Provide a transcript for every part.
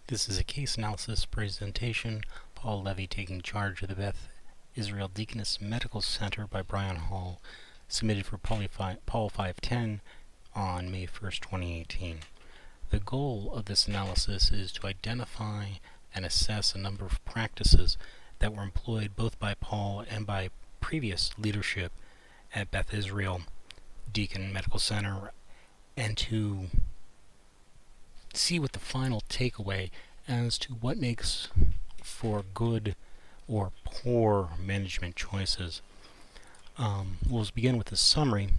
This is a case analysis presentation. Paul Levy taking charge of the Beth Israel Deaconess Medical Center by Brian Hall, submitted for Paul 510 on May 1st, 2018. The goal of this analysis is to identify and assess a number of practices that were employed both by Paul and by previous leadership at Beth Israel Deacon Medical Center, and to see what the final takeaway as to what makes for good or poor management choices. We'll begin with a summary,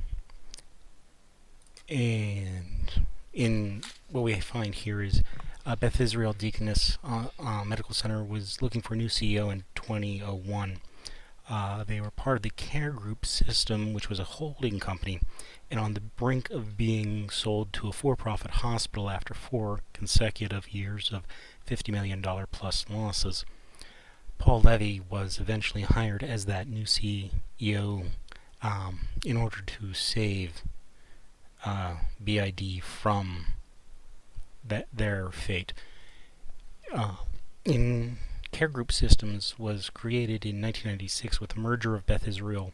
and in what we find here is Beth Israel Deaconess Medical Center was looking for a new CEO in 2001. They were part of the Care Group system, which was a holding company, and on the brink of being sold to a for-profit hospital after 4 consecutive years of $50 million plus losses. Paul Levy was eventually hired as that new CEO in order to save BID from their fate. In Care Group Systems was created in 1996 with the merger of Beth Israel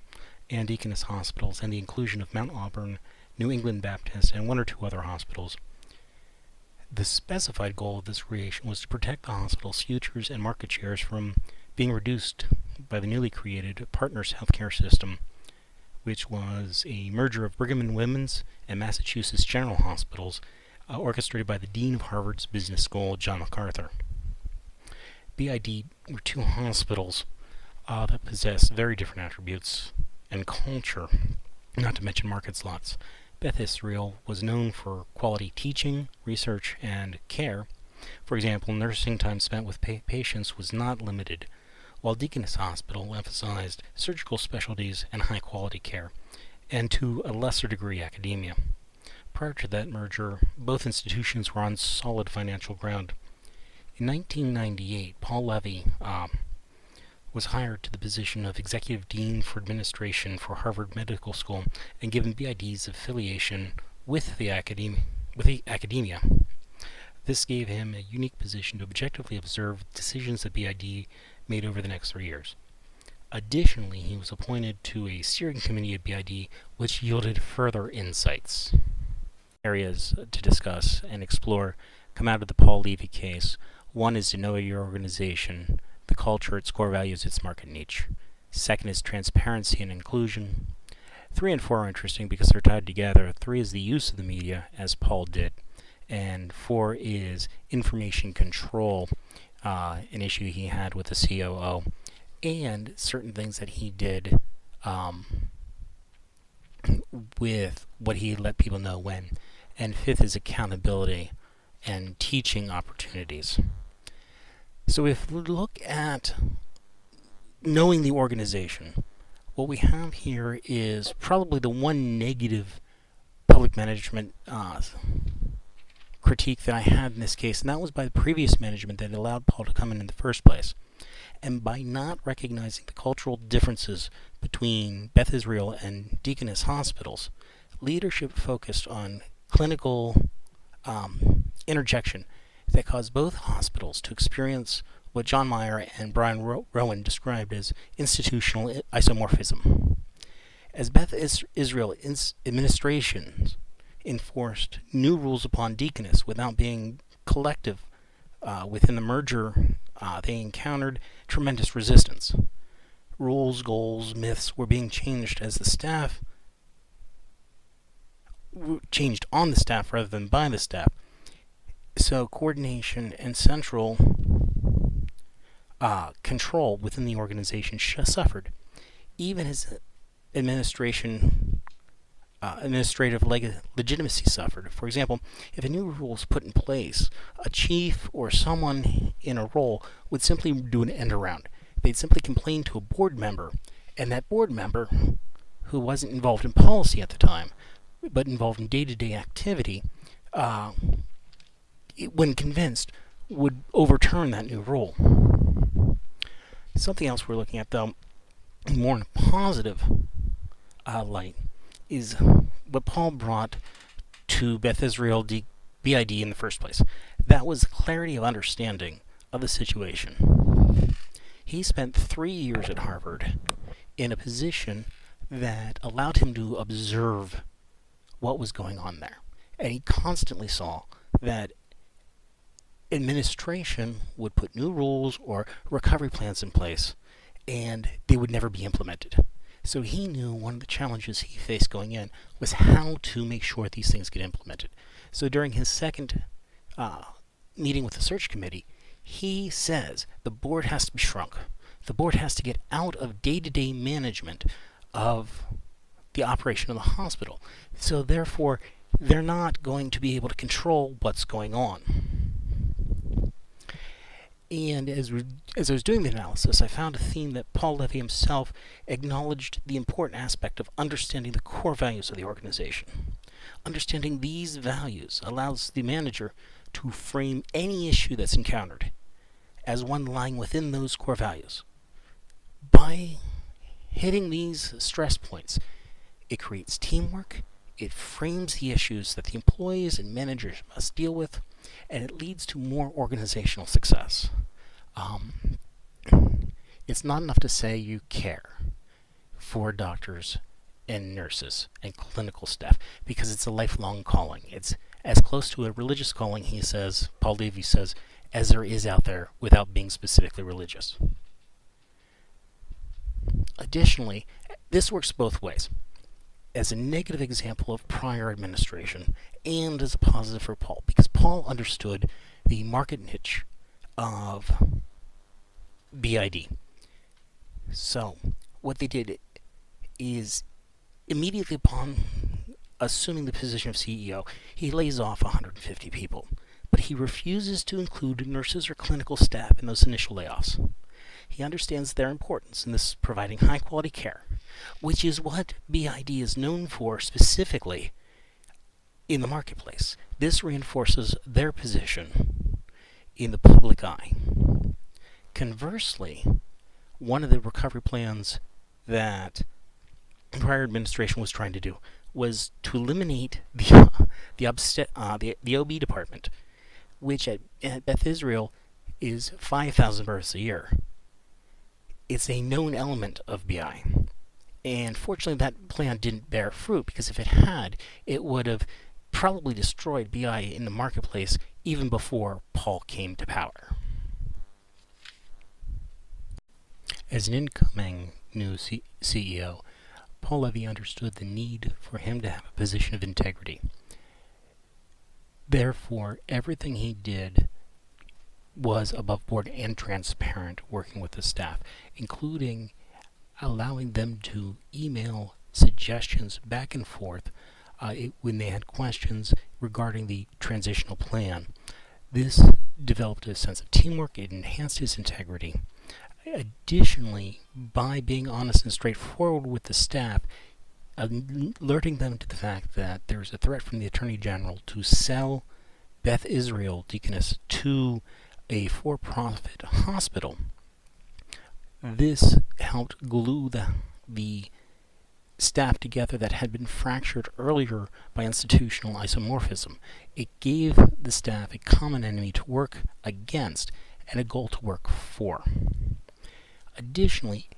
and Deaconess hospitals and the inclusion of Mount Auburn, New England Baptist, and 1 or 2 other hospitals. The specified goal of this creation was to protect the hospital's futures and market shares from being reduced by the newly created Partners Healthcare System, which was a merger of Brigham and Women's and Massachusetts General Hospitals, orchestrated by the Dean of Harvard's Business School, John MacArthur. BID were 2 hospitals that possessed very different attributes and culture, not to mention market slots. Beth Israel was known for quality teaching, research, and care. For example, nursing time spent with patients was not limited, while Deaconess Hospital emphasized surgical specialties and high-quality care, and to a lesser degree academia. Prior to that merger, both institutions were on solid financial ground. In 1998, Paul Levy was hired to the position of Executive Dean for Administration for Harvard Medical School and given BID's affiliation with the academia. This gave him a unique position to objectively observe decisions that BID made over the next 3 years. Additionally, he was appointed to a steering committee at BID, which yielded further insights. Areas to discuss and explore come out of the Paul Levy case. One is to know your organization, the culture, its core values, its market niche. Second is transparency and inclusion. 3 and 4 are interesting because they're tied together. 3 is the use of the media, as Paul did. And 4 is information control, an issue he had with the COO, and certain things that he did with what he let people know when. And 5th is accountability and teaching opportunities. So if we look at knowing the organization, what we have here is probably the one negative public management critique that I had in this case, and that was by the previous management that allowed Paul to come in the first place. And by not recognizing the cultural differences between Beth Israel and Deaconess hospitals, leadership focused on clinical interjection that caused both hospitals to experience what John Meyer and Brian Rowan described as institutional isomorphism. As Beth Israel administrations enforced new rules upon Deaconess without being collective within the merger, they encountered tremendous resistance. Rules, goals, myths were being changed as the staff changed on the staff rather than by the staff. So coordination and central control within the organization suffered, even as administrative legitimacy suffered. For example, if a new rule was put in place, a chief or someone in a role would simply do an end around. They'd simply complain to a board member, and that board member, who wasn't involved in policy at the time, but involved in day-to-day activity, when convinced, would overturn that new rule. Something else we're looking at, though, more in a positive light, is what Paul brought to Beth Israel BID in the first place. That was clarity of understanding of the situation. He spent 3 years at Harvard in a position that allowed him to observe what was going on there. And he constantly saw that administration would put new rules or recovery plans in place, and they would never be implemented. So he knew one of the challenges he faced going in was how to make sure these things get implemented. So during his second meeting with the search committee, he says the board has to be shrunk. The board has to get out of day-to-day management of the operation of the hospital. So therefore, they're not going to be able to control what's going on. And as I was doing the analysis, I found a theme that Paul Levy himself acknowledged the important aspect of understanding the core values of the organization. Understanding these values allows the manager to frame any issue that's encountered as one lying within those core values. By hitting these stress points, it creates teamwork, it frames the issues that the employees and managers must deal with, and it leads to more organizational success. It's not enough to say you care for doctors and nurses and clinical staff, because it's a lifelong calling. It's as close to a religious calling, Paul Levy says, as there is out there without being specifically religious. Additionally, this works both ways, as a negative example of prior administration and as a positive for Paul, because Paul understood the market niche of BID. So what they did is immediately upon assuming the position of CEO, he lays off 150 people, but he refuses to include nurses or clinical staff in those initial layoffs. He understands their importance in this providing high-quality care, which is what BID is known for specifically in the marketplace. This reinforces their position in the public eye. Conversely, one of the recovery plans that the prior administration was trying to do was to eliminate the OB department, which at Beth Israel is 5,000 births a year. It's a known element of BI. And fortunately, that plan didn't bear fruit, because if it had, it would have probably destroyed BI in the marketplace even before Paul came to power. As an incoming new CEO, Paul Levy understood the need for him to have a position of integrity. Therefore, everything he did was above board and transparent, working with the staff, including allowing them to email suggestions back and forth when they had questions regarding the transitional plan. This developed a sense of teamwork. It enhanced his integrity. Additionally, by being honest and straightforward with the staff, alerting them to the fact that there is a threat from the Attorney General to sell Beth Israel Deaconess to a for-profit hospital, this helped glue the staff together that had been fractured earlier by institutional isomorphism. It gave the staff a common enemy to work against and a goal to work for. Additionally,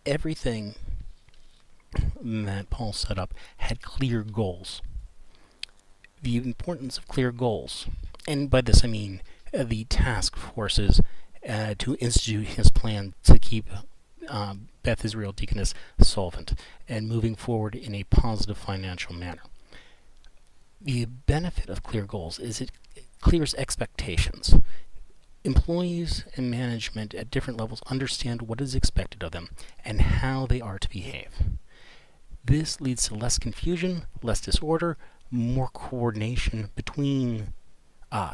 everything that Paul set up had clear goals. The importance of clear goals, and by this I mean the task forces to institute his plan to keep Beth Israel Deaconess solvent and moving forward in a positive financial manner. The benefit of clear goals is it clears expectations. Employees and management at different levels understand what is expected of them and how they are to behave. This leads to less confusion, less disorder, more coordination between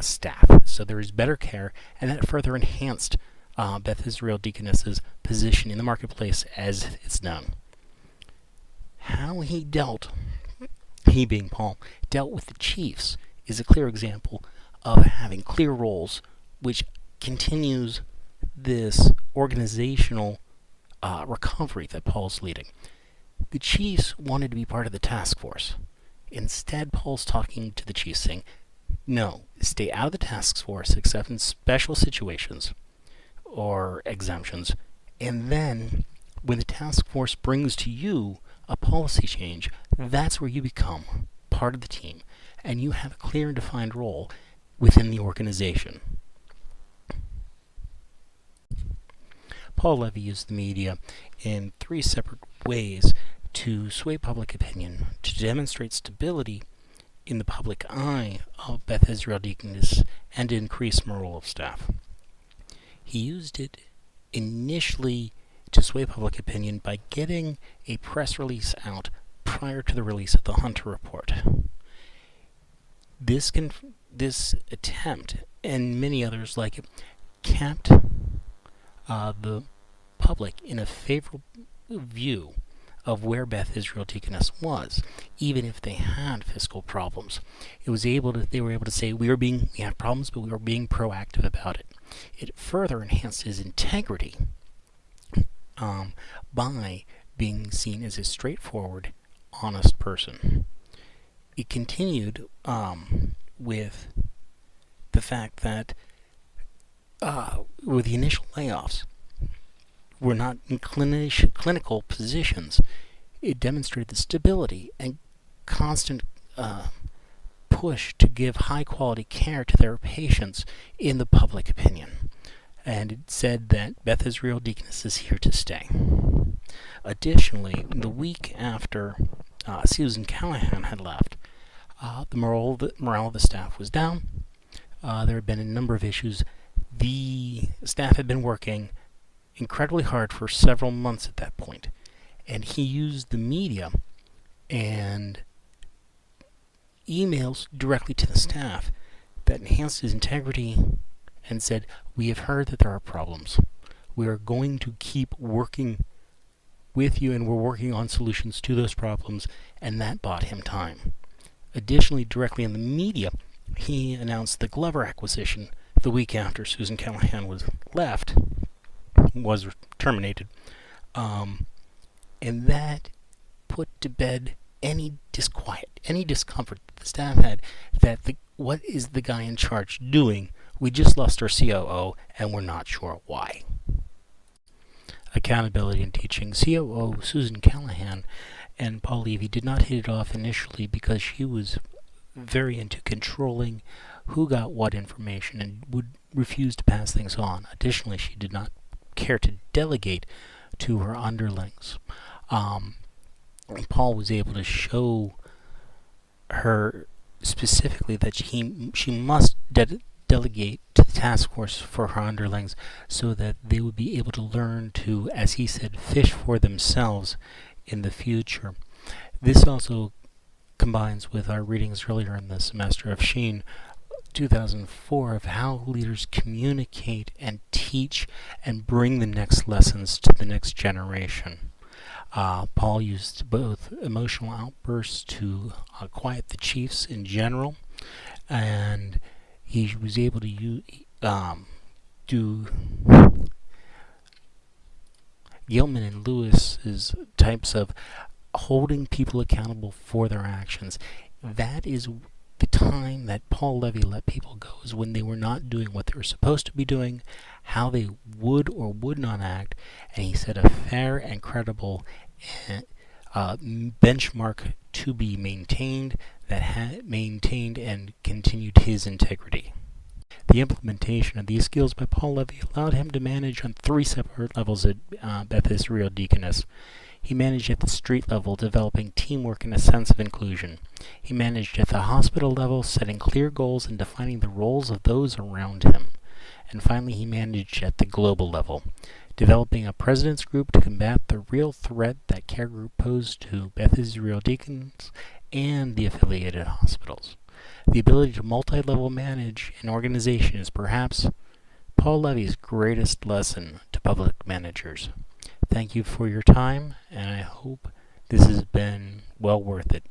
staff. So there is better care, and that further enhanced Beth Israel Deaconess's position in the marketplace as it's known. How he being Paul, dealt with the chiefs is a clear example of having clear roles, which continues this organizational recovery that Paul's leading. The chiefs wanted to be part of the task force. Instead, Paul's talking to the chiefs saying, No, stay out of the task force except in special situations or exemptions. And then, when the task force brings to you a policy change, that's where you become part of the team and you have a clear and defined role within the organization. Paul Levy used the media in 3 separate ways to sway public opinion, to demonstrate stability in the public eye of Beth Israel Deaconess, and to increase morale of staff. He used it initially to sway public opinion by getting a press release out prior to the release of the Hunter Report. This attempt, and many others like it, kept the public in a favorable view of where Beth Israel Deaconess was, even if they had fiscal problems. They were able to say, we have problems, but we are being proactive about it. It further enhanced his integrity by being seen as a straightforward, honest person. It continued with the fact that with the initial layoffs were not in clinical positions. It demonstrated the stability and constant push to give high-quality care to their patients in the public opinion. And it said that Beth Israel Deaconess is here to stay. Additionally, the week after Susan Callahan had left, the morale of the staff was down. There had been a number of issues. The staff had been working incredibly hard for several months at that point, and he used the media and emails directly to the staff that enhanced his integrity and said, we have heard that there are problems. We are going to keep working with you, and we're working on solutions to those problems, and that bought him time. Additionally, directly in the media, he announced the Glover acquisition the week after Susan Callahan was terminated, and that put to bed any disquiet, any discomfort that the staff had that what is the guy in charge doing? We just lost our COO and we're not sure why. Accountability in teaching. COO Susan Callahan and Paul Levy did not hit it off initially because she was very into controlling who got what information and would refuse to pass things on. Additionally, she did not care to delegate to her underlings. Paul was able to show her specifically that she must delegate to the task force for her underlings so that they would be able to learn to, as he said, fish for themselves in the future. This also combines with our readings earlier in the semester of Sheen 2004 of how leaders communicate and teach and bring the next lessons to the next generation. Paul used both emotional outbursts to quiet the chiefs in general, and he was able to do Gilman and Lewis's types of holding people accountable for their actions. That is the time that Paul Levy let people go, is when they were not doing what they were supposed to be doing, how they would or would not act, and he set a fair and credible benchmark to be maintained that had maintained and continued his integrity. The implementation of these skills by Paul Levy allowed him to manage on 3 separate levels at Beth Israel Deaconess. He managed at the street level, developing teamwork and a sense of inclusion. He managed at the hospital level, setting clear goals and defining the roles of those around him. And finally, he managed at the global level, developing a president's group to combat the real threat that care group posed to Beth Israel Deaconess and the affiliated hospitals. The ability to multi-level manage an organization is perhaps Paul Levy's greatest lesson to public managers. Thank you for your time, and I hope this has been well worth it.